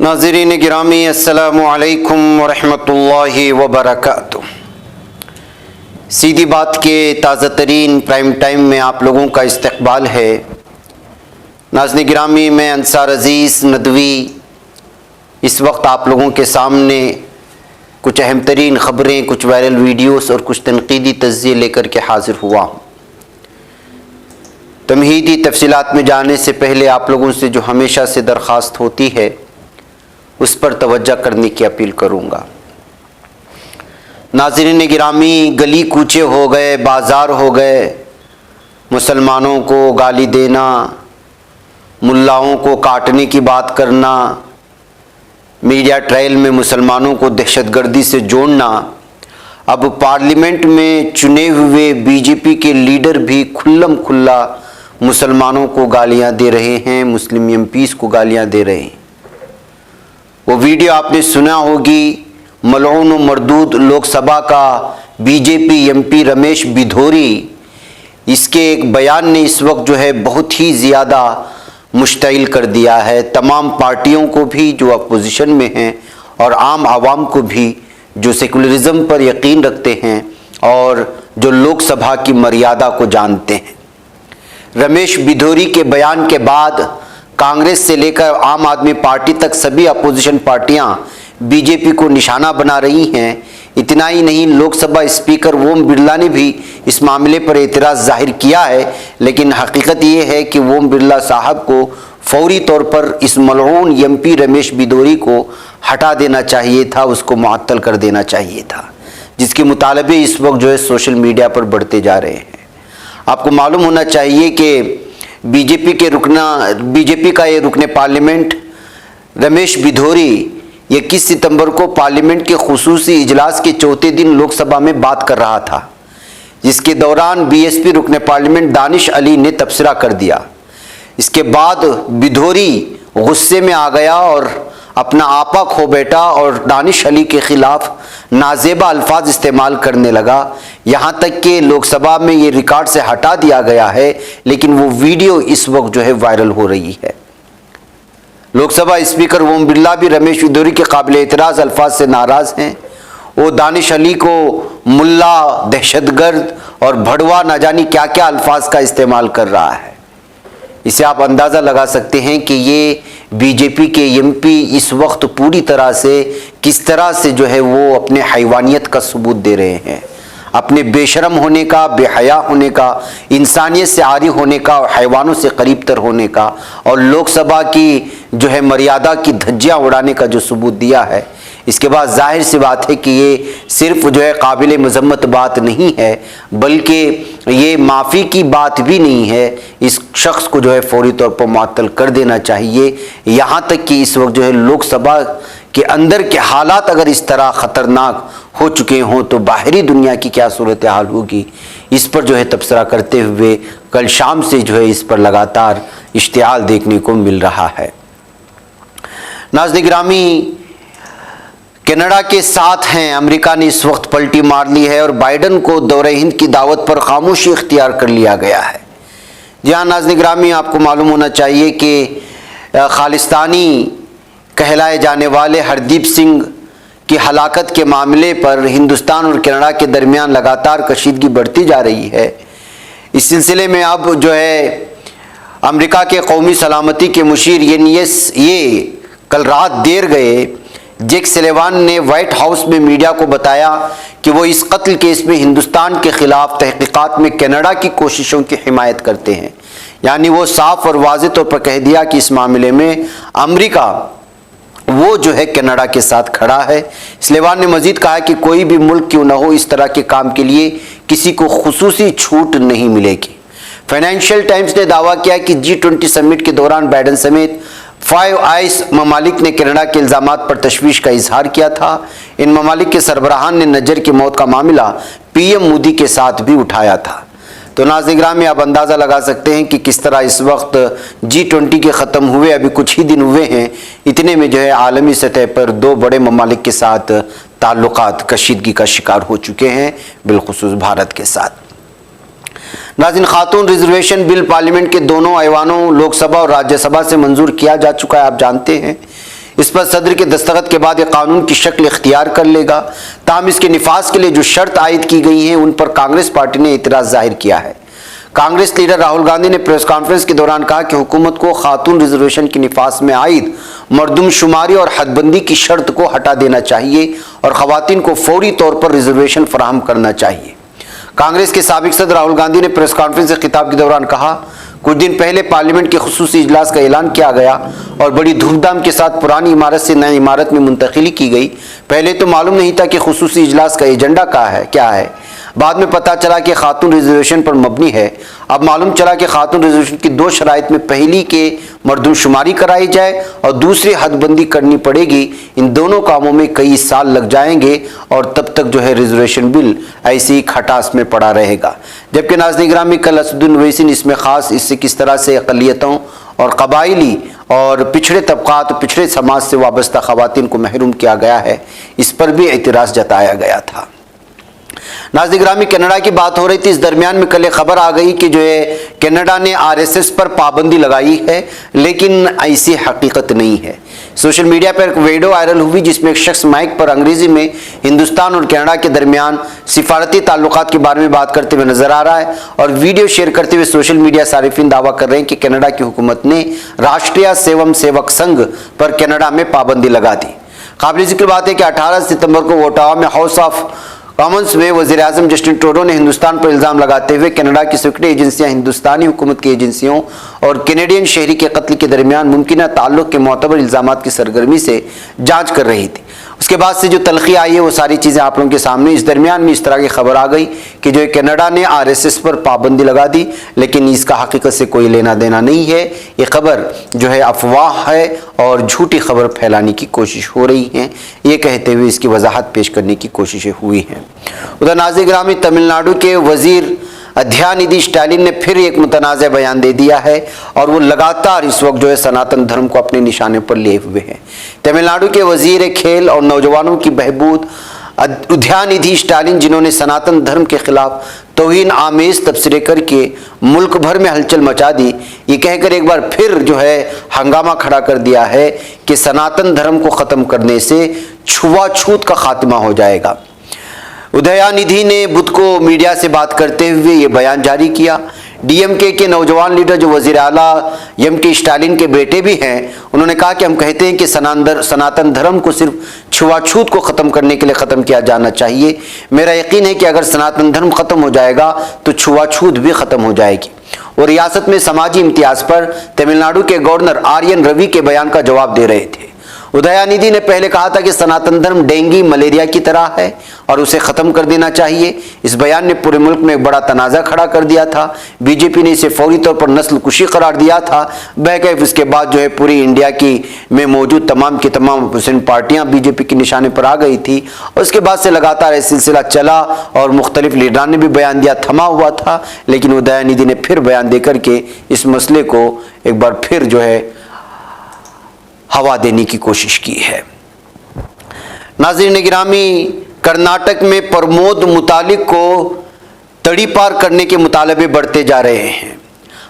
नाज़रीन गिरामी अस्सलामु अलैकुम वरहमतुल्लाहि वबरकातुह। सीधी बात के ताज़ा तरीन प्राइम टाइम में आप लोगों का इस्तकबाल है। नाज़रीन गिरामी, मैं अंसार अज़ीज़ नदवी इस वक्त आप लोगों के सामने कुछ अहम तरीन ख़बरें, कुछ वायरल वीडियोस और कुछ तनक़ीदी तज़्ज़िये लेकर के हाज़िर हुआ हूँ। तमहीदी तफसीलात में जाने से पहले आप लोगों से जो हमेशा से दरख्वास्त होती है उस पर तवज्जो करने की अपील करूँगा। नाज़रीन गिरामी, गली कूचे हो गए, बाज़ार हो गए, मुसलमानों को गाली देना, मुल्लाओं को काटने की बात करना, मीडिया ट्रायल में मुसलमानों को दहशतगर्दी से जोड़ना, अब पार्लियामेंट में चुने हुए बीजेपी के लीडर भी खुल्लम खुल्ला मुसलमानों को गालियां दे रहे हैं, मुस्लिम एमपीज़ को गालियां दे रहे हैं। वो वीडियो आपने सुना होगी, मलऊन व मरदूद लोकसभा का बीजेपी एमपी रमेश बिधोरी, इसके एक बयान ने इस वक्त जो है बहुत ही ज़्यादा मुश्तइल कर दिया है तमाम पार्टियों को भी जो अपोजिशन में हैं और आम आवाम को भी जो सेकुलरिज़म पर यकीन रखते हैं और जो लोकसभा की मर्यादा को जानते हैं। रमेश बिधोरी के बयान के बाद कांग्रेस से लेकर आम आदमी पार्टी तक सभी अपोजिशन पार्टियां बीजेपी को निशाना बना रही हैं। इतना ही नहीं, लोकसभा स्पीकर ओम बिरला ने भी इस मामले पर एतराज़ जाहिर किया है, लेकिन हकीकत ये है कि ओम बिरला साहब को फौरी तौर पर इस मलऊन एमपी रमेश बिधोरी को हटा देना चाहिए था, उसको मुअत्तल कर देना चाहिए था, जिसके मुतालबे इस वक्त जो है सोशल मीडिया पर बढ़ते जा रहे हैं। आपको मालूम होना चाहिए कि बीजेपी का ये रुकने पार्लियामेंट रमेश बिधोरी 21 सितंबर को पार्लियामेंट के खुसूसी इजलास के चौथे दिन लोकसभा में बात कर रहा था, जिसके दौरान बीएसपी रुकने पार्लियामेंट दानिश अली ने तबसरा कर दिया। इसके बाद बिधोरी गुस्से में आ गया और अपना आपा खो बैठा और दानिश अली के खिलाफ नाजेबा अल्फाज इस्तेमाल करने लगा। यहाँ तक कि लोकसभा में ये रिकॉर्ड से हटा दिया गया है, लेकिन वो वीडियो इस वक्त जो है वायरल हो रही है। लोकसभा स्पीकर ओम बिरला भी रमेश बिधोरी के काबिल एतराज़ अल्फाज से नाराज़ हैं। वो दानिश अली को मुल्ला, दहशतगर्द और भड़वा न जानी क्या क्या अल्फाज का इस्तेमाल कर रहा है। इसे आप अंदाज़ा लगा सकते हैं कि ये बीजेपी के एमपी इस वक्त पूरी तरह से किस तरह से जो है वो अपने हैवानियत का सबूत दे रहे हैं, अपने बेशरम होने का, बेहया होने का, इंसानियत से आरी होने का, हैवानों से करीब तर होने का और लोकसभा की जो है मर्यादा की धज्जियाँ उड़ाने का जो सबूत दिया है। इसके बाद जाहिर सी बात है कि ये सिर्फ जो है काबिल मज़म्मत बात नहीं है, बल्कि ये माफ़ी की बात भी नहीं है। इस शख्स को जो है फौरी तौर पर मुअत्तल कर देना चाहिए। यहाँ तक कि इस वक्त जो है लोकसभा के अंदर के हालात अगर इस तरह ख़तरनाक हो चुके हों तो बाहरी दुनिया की क्या सूरत हाल होगी, इस पर जो है तबसरा करते हुए कल शाम से जो है इस पर लगातार इश्तिहाल देखने को मिल रहा है। नाज़रीन गिरामी, कनाडा के साथ हैं, अमेरिका ने इस वक्त पलटी मार ली है और बाइडन को दौरे हिंद की दावत पर खामोशी इख्तियार कर लिया गया है। जी हाँ नाज़रीन गिरामी, आपको मालूम होना चाहिए कि खालिस्तानी कहलाए जाने वाले हरदीप सिंह की हलाकत के मामले पर हिंदुस्तान और कनाडा के दरमियान लगातार कशीदगी बढ़ती जा रही है। इस सिलसिले में अब जो है अमेरिका के कौमी सलामती के मुशीर ये कल रात देर गए जैक सलिवान ने व्हाइट हाउस में मीडिया को बताया कि वो इस कत्ल केस में हिंदुस्तान के खिलाफ तहकीकात में कनाडा की कोशिशों की हिमायत करते हैं। यानी वो साफ और वाज़ेह तौर पर कह दिया कि इस मामले में अमेरिका वो जो है कनाडा के साथ खड़ा है। सलिवान ने मजीद कहा कि कोई भी मुल्क क्यों न हो, इस तरह के काम के लिए किसी को खुसूसी छूट नहीं मिलेगी। फाइनेंशियल टाइम्स ने दावा किया कि G20 समिट के दौरान बाइडन समेत 5 आइस ममालिक ने कनाडा के इल्ज़ामात पर तशवीश का इजहार किया था। इन ममालिक के सरबराहान ने नजर की मौत का मामला पीएम मोदी के साथ भी उठाया था। तो नाज़रीन गिरामी, आप अंदाज़ा लगा सकते हैं कि किस तरह इस वक्त G20 के ख़त्म हुए अभी कुछ ही दिन हुए हैं, इतने में जो है आलमी सतह पर दो बड़े ममालिक के साथ ताल्लुकात कशीदगी का शिकार हो चुके हैं, बिलखुसूस भारत के साथ। नाज़रीन, खातून रिजर्वेशन बिल पार्लियामेंट के दोनों ऐवानों लोकसभा और राज्यसभा से मंजूर किया जा चुका है, आप जानते हैं। इस पर सदर के दस्तखत के बाद यह कानून की शक्ल इख्तियार कर लेगा। ताहम इसके निफाज के लिए जो शर्त आयद की गई है उन पर कांग्रेस पार्टी ने इतराज़ जाहिर किया है। कांग्रेस लीडर राहुल गांधी ने प्रेस कॉन्फ्रेंस के दौरान कहा कि हुकूमत को खातून रिजर्वेशन की निफाज में आयद मर्दमशुमारी और हदबंदी की शर्त को हटा देना चाहिए और खवातीन को फौरी तौर पर रिजर्वेशन फराहम करना चाहिए। कांग्रेस के साबिक सदर राहुल गांधी ने प्रेस कॉन्फ्रेंस से खिताब के दौरान कहा, कुछ दिन पहले पार्लियामेंट के खुसूसी इजलास का ऐलान किया गया और बड़ी धूमधाम के साथ पुरानी इमारत से नई इमारत में मुंतकिली की गई। पहले तो मालूम नहीं था कि खुसूसी इजलास का एजेंडा क्या है। बाद में पता चला कि खातून रिजर्वेशन पर मबनी है। अब मालूम चला कि खातून रिजर्वेशन की दो शराइत में पहली के मर्दमशुमारी कराई जाए और दूसरी हदबंदी करनी पड़ेगी। इन दोनों कामों में कई साल लग जाएंगे और तब तक जो है रिजर्वेशन बिल ऐसी ही खटास में पड़ा रहेगा। जबकि नाज़रीन ग्रामी, कल असदुद्दीन ओवैसी ने इसमें ख़ास इससे किस तरह से अक़लियतों और कबायली और पिछड़े तबक़ात पिछड़े समाज से वाबस्ता ख़वातीन को महरूम किया गया है, इस पर भी एतराज़ जताया गया था। नाज़रीन ग्रामी, कनाडा की बात हो रही थी। इस दरमियान में कल खबर आ गई कि जो है कनाडा ने आरएसएस पर पाबंदी लगाई है, लेकिन ऐसी हकीकत नहीं है। सोशल मीडिया पर एक वीडियो वायरल हुई जिसमें एक शख्स माइक पर अंग्रेजी में हिंदुस्तान और कनाडा के दरमियान सिफारती ताल्लुकात के बारे में बात करते हुए नजर आ रहा है और वीडियो शेयर करते हुए सोशल मीडिया सारिफिन दावा कर रहे हैं कि कनाडा की हुकूमत ने राष्ट्रीय स्वयं सेवक संघ पर कनाडा में पाबंदी लगा दी। काबिल जिक्र बात है कि 18 सितंबर को ओटावा में हाउस ऑफ कॉमन्स में वज़ीर आज़म जस्टिन ट्रूडो ने हिंदुस्तान पर इल्ज़ाम लगाते हुए कनाडा की सिक्योरिटी एजेंसियां हिंदुस्तानी हुकूमत की एजेंसियों और कैनेडियन शहरी के कत्ल के दरमियान मुमकिन ताल्लुक़ के मोतबर इल्ज़ामात की सरगर्मी से जांच कर रही थी। उसके बाद से जो तलखी आई है वो सारी चीज़ें आप लोगों के सामने। इस दरमियान में इस तरह की खबर आ गई कि जो कनाडा ने आरएसएस पर पाबंदी लगा दी, लेकिन इसका हकीकत से कोई लेना देना नहीं है। ये खबर जो है अफवाह है और झूठी खबर फैलाने की कोशिश हो रही है, ये कहते हुए इसकी वजाहत पेश करने की कोशिशें हुई हैं। उधर नाज़रीन ग्रामी, तमिलनाडु के वजीर दयानिधि स्टालिन ने फिर एक मुतनाज़ बयान दे दिया है और वो लगातार इस वक्त जो है सनातन धर्म को अपने निशाने पर लिए हुए हैं। तमिलनाडु के वजीर खेल और नौजवानों की बहबूद दयानिधि स्टालिन, जिन्होंने सनातन धर्म के खिलाफ तौहीन आमेज तबसरे करके मुल्क भर में हलचल मचा दी, ये कहकर एक बार फिर जो है हंगामा खड़ा कर दिया है कि सनातन धर्म को ख़त्म करने से छुआछूत का खात्मा हो जाएगा। दयानिधि ने बुध को मीडिया से बात करते हुए ये बयान जारी किया। डीएमके के नौजवान लीडर जो वज़ीर आला एमके स्टालिन के बेटे भी हैं, उन्होंने कहा कि हम कहते हैं कि सनातन धर्म को सिर्फ छुआछूत को ख़त्म करने के लिए ख़त्म किया जाना चाहिए। मेरा यकीन है कि अगर सनातन धर्म ख़त्म हो जाएगा तो छुआछूत भी ख़त्म हो जाएगी। और रियासत में समाजी इम्तियाज़ पर तमिलनाडु के गवर्नर आर्यन रवि के बयान का जवाब दे रहे थे। दयानिधि ने पहले कहा था कि सनातन धर्म डेंगू मलेरिया की तरह है और उसे ख़त्म कर देना चाहिए। इस बयान ने पूरे मुल्क में एक बड़ा तनाज़ा खड़ा कर दिया था। बीजेपी ने इसे फौरी तौर पर नस्ल कुशी करार दिया था। बहरकैफ इसके बाद जो है पूरी इंडिया की में मौजूद तमाम की तमाम हुसैन पार्टियाँ बीजेपी के निशाने पर आ गई थी और उसके बाद से लगातार यह सिलसिला चला और मुख्तलिफ लीडरान ने भी बयान दिया, थमा हुआ था। लेकिन दयानिधि ने फिर बयान दे करके इस मसले को एक बार फिर जो है हवा देने की कोशिश की है। नाज़रीन गिरामी, कर्नाटक में प्रमोद मुतालिक को तड़ी पार करने के मुतालबे बढ़ते जा रहे हैं।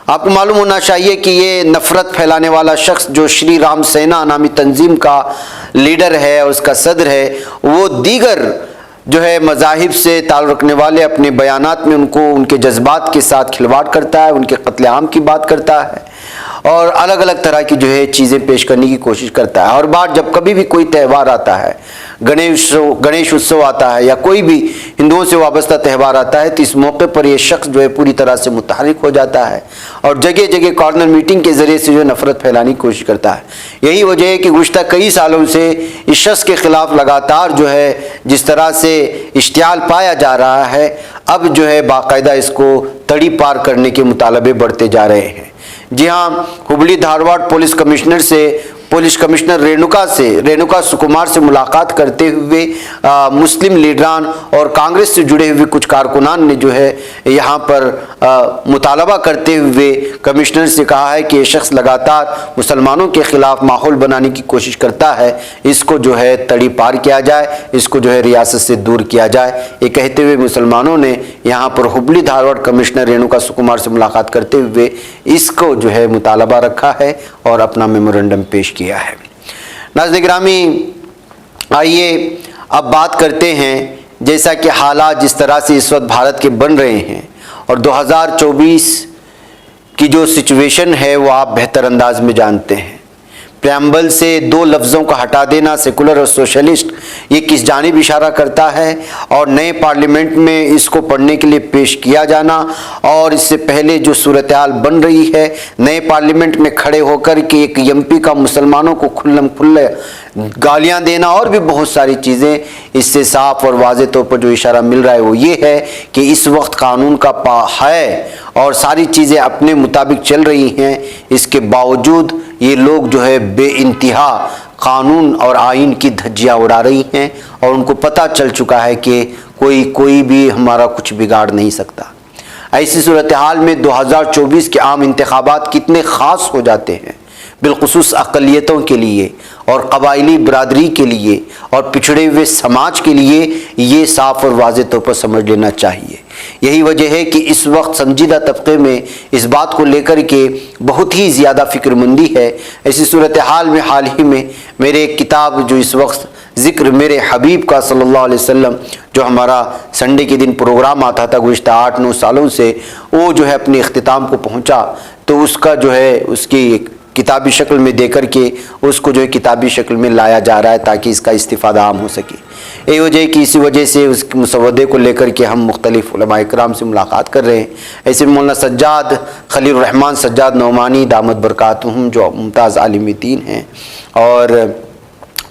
आपको मालूम होना चाहिए कि ये नफ़रत फैलाने वाला शख्स जो श्री राम सेना नामी तंजीम का लीडर है, उसका सदर है, वो दीगर जो है मज़ाहिब से ताल्लुक़ रखने वाले अपने बयानात में उनको उनके जज्बात के साथ खिलवाड़ करता है, उनके कत्लेआम की बात करता है और अलग अलग तरह की जो है चीज़ें पेश करने की कोशिश करता है। हर बार जब कभी भी कोई त्यौहार आता है, गणेश उत्सव आता है या कोई भी हिंदुओं से वाबस्ता त्यौहार आता है, तो इस मौके पर यह शख्स जो है पूरी तरह से मुतहरिक हो जाता है और जगह जगह कॉर्नर मीटिंग के ज़रिए से जो नफ़रत फैलाने की कोशिश करता है। यही वजह है कि गुज़श्ता कई सालों से इस शख्स के ख़िलाफ़ लगातार जो है जिस तरह से इश्तियाल पाया जा रहा है, अब जो है बाकायदा इसको तड़ी पार करने के मुतालबे बढ़ते जा रहे हैं। जी हाँ, हुबली धारवाड़ पुलिस कमिश्नर रेणुका सुकुमार से मुलाकात करते हुए मुस्लिम लीडरान और कांग्रेस से जुड़े हुए कुछ कारकुनान ने जो है यहाँ पर मुतालबा करते हुए कमिश्नर से कहा है कि ये शख्स लगातार मुसलमानों के ख़िलाफ़ माहौल बनाने की कोशिश करता है, इसको जो है तड़ी पार किया जाए, इसको जो है रियासत से दूर किया जाए। ये कहते हुए मुसलमानों ने यहाँ पर हुबली धारवाड़ कमिश्नर रेणुका सुकुमार से मुलाकात करते हुए इसको जो है मुतालबा रखा है और अपना मेमोरेंडम पेश किया है। नाज़रीन गिरामी, आइए अब बात करते हैं जैसा कि हालात जिस तरह से इस वक्त भारत के बन रहे हैं और 2024 की जो सिचुएशन है वो आप बेहतर अंदाज में जानते हैं। प्रेम्बल से दो लफ्ज़ों का हटा देना, सेकुलर और सोशलिस्ट, ये किस जानिब इशारा करता है, और नए पार्लियामेंट में इसको पढ़ने के लिए पेश किया जाना, और इससे पहले जो सूरत हाल बन रही है, नए पार्लियामेंट में खड़े होकर के एक एमपी का मुसलमानों को खुल्लम खुल्ले गालियां देना, और भी बहुत सारी चीज़ें, इससे साफ और वाज़े तौर पर जो इशारा मिल रहा है वो ये है कि इस वक्त कानून का पा है और सारी चीज़ें अपने मुताबिक चल रही हैं। इसके बावजूद ये लोग जो है बेइंतहा कानून और आइन की धज्जियाँ उड़ा रही हैं और उनको पता चल चुका है कि कोई भी हमारा कुछ बिगाड़ नहीं सकता। ऐसी सूरत हाल में 2024 के आम इंतखाबात कितने ख़ास हो जाते हैं, बिलखुसूस अक़लियतों के लिए और कबायली बरादरी के लिए और पिछड़े हुए समाज के लिए, ये साफ़ और वाज़े तौर पर समझ लेना चाहिए। यही वजह है कि इस वक्त संजीदा तबके में इस बात को लेकर के बहुत ही ज़्यादा फ़िक्रमंदी है। ऐसी सूरत हाल में हाल ही में मेरे एक किताब जो इस वक्त ज़िक्र मेरे हबीब का सल्लल्लाहु अलैहि वसल्लम, जो हमारा संडे के दिन प्रोग्राम आता था गुज़िश्ता 8-9 सालों से, वो जो है अपने इख्तिताम को पहुँचा, तो उसका जो है उसकी किताबी शक्ल में देकर के उसको जो है किताबी शक्ल में लाया जा रहा है ताकि इसका इस्तिफ़ादा आम हो सके। यही वजह है कि इसी वजह से उस मुसवदे को लेकर के हम मुख्तलिफ़ उलमाए किराम से मुलाकात कर रहे हैं। ऐसे में मौलाना सज्जाद खलील रहमान सज्जाद नौमानी दामत बरकातुहुम, जो मुमताज़ आलिम दीन हैं और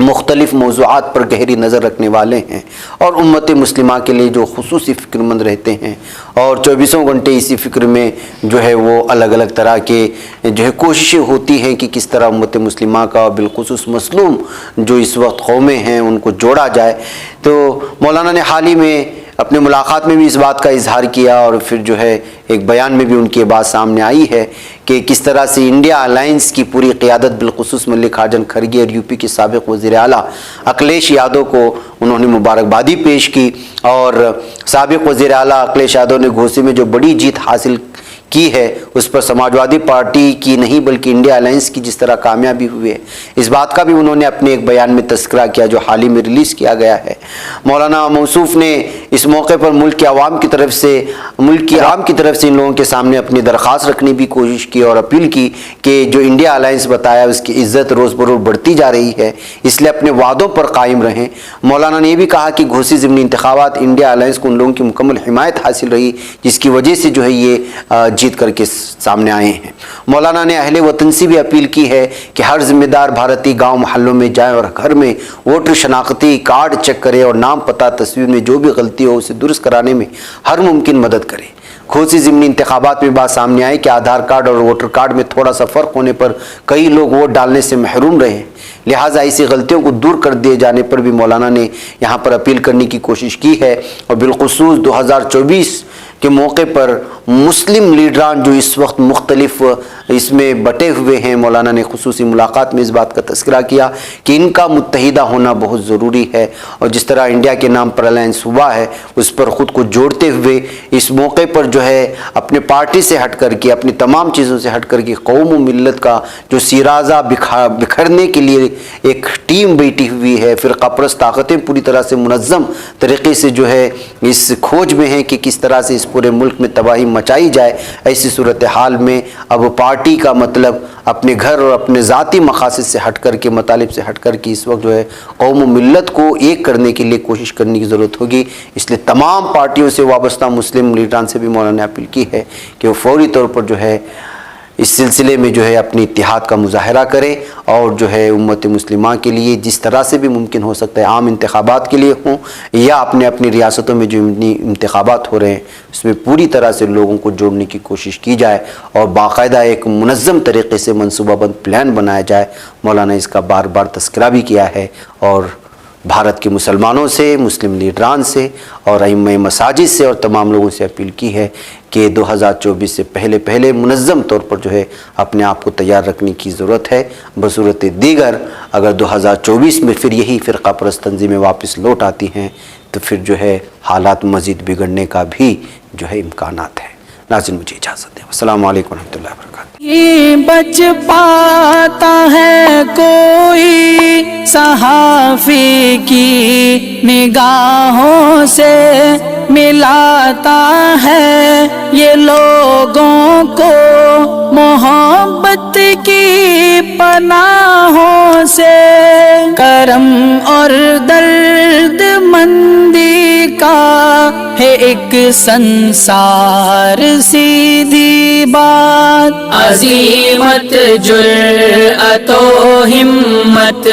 मुख्तलिफ़ मौज़ूआत पर गहरी नज़र रखने वाले हैं और उम्मत मुस्लिमा के लिए जो खुसूसी फ़िक्रमंद रहते हैं और 24 घंटे इसी फ़िक्र में जो है वो अलग अलग तरह के जो है कोशिशें होती हैं कि किस तरह उम्मत मुस्लिमा का बिलखुसूस मसलूम जो इस वक्त कौमें हैं उनको जोड़ा जाए। तो मौलाना ने हाल ही में अपने मुलाकात में भी इस बात का इजहार किया और फिर जो है एक बयान में भी उनकी बात सामने आई है कि किस तरह से इंडिया अलायंस की पूरी क़ियादत बिलखुसूस मल्लिकार्जुन खड़गे और यूपी के साबिक़ वज़ीर आला अखिलेश यादव को उन्होंने मुबारकबादी पेश की और साबिक़ वज़ीर आला अखिलेश यादव ने घोसी में जो बड़ी जीत हासिल की है उस पर समाजवादी पार्टी की नहीं बल्कि इंडिया अलायंस की जिस तरह कामयाबी हुई है, इस बात का भी उन्होंने अपने एक बयान में तस्करा किया जो हाल ही में रिलीज़ किया गया है। मौलाना मौसूफ़ ने इस मौके पर मुल्क की आवाम की तरफ से इन लोगों के सामने अपनी दरख्वास्त रखने की कोशिश की और अपील की कि जो इंडिया अलायंस बताया उसकी इज़्ज़त रोज़ बरोज़ बढ़ती जा रही है, इसलिए अपने वादों पर कायम रहें। मौलाना ने यह भी कहा कि घोसी ज़िमनी इंतखाबात इंडिया अलायंस को उन लोगों की मुकम्मल हिमायत हासिल रही जिसकी वजह से जो है ये जीत करके सामने आए हैं। मौलाना ने अहले वतन से भी अपील की है कि हर जिम्मेदार भारतीय गांव मोहल्लों में जाए और घर में वोटर शनाख्ती कार्ड चेक करे और नाम पता तस्वीर में जो भी गलती हो उसे दुरुस्त कराने में हर मुमकिन मदद करे। घोसी ज़िमनी इंतखाबात में बात सामने आई कि आधार कार्ड और वोटर कार्ड में थोड़ा सा फ़र्क होने पर कई लोग वोट डालने से महरूम रहे, लिहाजा ऐसी गलतियों को दूर कर दिए जाने पर भी मौलाना ने यहाँ पर अपील करने की कोशिश की है। और बिलखुसूस 2024 के मौके पर मुस्लिम लीडरान जो इस वक्त मुख्तलिफ इसमें बटे हुए हैं, मौलाना ने खुसूसी मुलाकात में इस बात का तस्करा किया कि इनका मुत्तहिदा होना बहुत ज़रूरी है और जिस तरह इंडिया के नाम पर अलायंस हुआ है उस पर ख़ुद को जोड़ते हुए इस मौके पर जो है अपने पार्टी से हट कर के अपनी तमाम चीज़ों से हट कर के कौम व मिल्लत का जो सिराजा बिखरने के लिए एक टीम बैठी हुई है, फ़िरक़ा परस्त ताकतें पूरी तरह से मुनज़्ज़म तरीक़े से जो है इस खोज में हैं कि किस तरह से इस पूरे मुल्क में तबाही मचाई जाए। ऐसी सूरत हाल में अब पार्टी का मतलब अपने घर और अपने ज़ाती मकासद से हट कर के मतालिब से हट कर के इस वक्त जो है कौम मिल्लत को एक करने के लिए कोशिश करने की ज़रूरत होगी। इसलिए तमाम पार्टियों से वाबस्ता मुस्लिम लीडरान से भी मौलाना ने अपील की है कि वो फौरी तौर पर जो है इस सिलसिले में जो है अपनी इत्तिहाद का मुजाहरा करें और जो है उम्मत मुस्लिमा के लिए जिस तरह से भी मुमकिन हो सकता है आम इंतखाबात के लिए हों या अपने अपनी रियासतों में जो इंतखाबात हो रहे हैं उसमें पूरी तरह से लोगों को जोड़ने की कोशिश की जाए और बाकायदा एक मुनज़्ज़म तरीक़े से मनसूबाबंद प्लान बनाया जाए। मौलाना इसका बार बार तस्करा भी किया है और भारत के मुसलमानों से, मुस्लिम लीडरान से और अइम्मा मसाजिद से और तमाम लोगों से अपील की है कि 2024 से पहले मुनज़्ज़म तौर पर जो है अपने आप को तैयार रखने की ज़रूरत है। बसूरत दीगर अगर 2024 में फिर यही फ़िरक़ा परस्त तंज़ीमें वापस लौट आती हैं तो फिर जो है हालात मज़ीद बिगड़ने का भी जो है इम्कानात है। नाज़रीन मुझे इजाज़त दें। अस्सलामु अलैकुम रहमतुल्लाहि व बरकातुहू। ये बच पाता है कोई सहाफ़ी की निगाहों से मिलाता है ये लोगों को मोहब्बत की पनाहों से। करम और दर्द मंदी का है एक संसार सीधी बात। अज़ीमत जुर्अतो हिम्मत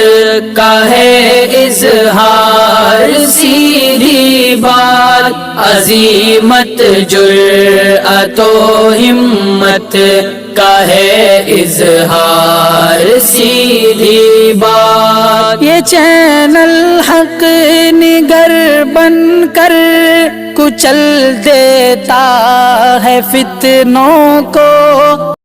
का है इज़हार सीधी बात। अज़ीमत जुर्अतो हिम्मत का है इज़हार सीधी बात। ये चैनल हक निगर बनकर कुचल देता है फितनों को।